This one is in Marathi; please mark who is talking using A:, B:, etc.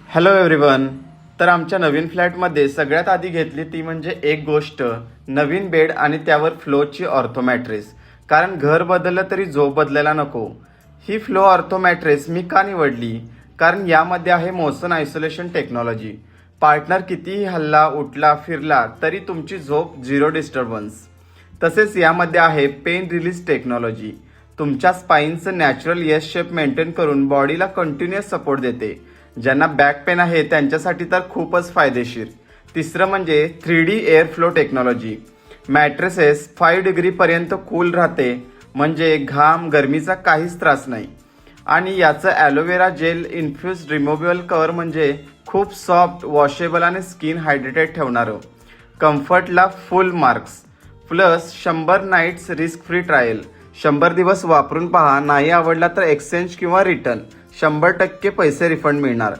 A: Hello everyone. तर आमच्या नवीन फ्लॅटमध्ये सगळ्यात आधी घेतली ती म्हणजे एक गोष्ट, नवीन बेड आणि त्यावर फ्लोची ऑर्थो मॅट्रेस. कारण घर बदललं तरी झोप बदलायला नको. ही फ्लो ऑर्थो मॅट्रेस मी का निवडली? कारण यामध्ये आहे मोशन आयसोलेशन टेक्नॉलॉजी. पार्टनर कितीही हल्ला उठला फिरला तरी तुमची झोप झिरो डिस्टर्बन्स. तसेच यामध्ये आहे पेन रिलीज टेक्नॉलॉजी. तुमच्या स्पाईनचं नॅचरल एस शेप मेंटेन करून बॉडीला कंटिन्युअस सपोर्ट देते. ज्यांना बॅक पेन आहे त्यांच्यासाठी तर खूपच फायदेशीर. तिसरं म्हणजे 3D air flow technology. Mattresses 5 डिग्रीपर्यंत कूल राहते, म्हणजे घाम गरमीचा काहीच त्रास नाही. आणि याचं aloe vera gel infuse removable cover म्हणजे खूप सॉफ्ट, वॉशेबल आणि स्किन हायड्रेटेड ठेवणारं. कम्फर्टला full marks. Plus 100 nights risk free trial. 100 दिवस वापरून पहा, नाही आवडला तर एक्सचेंज किंवा रिटर्न 100% पैसे रिफंड मिळणार.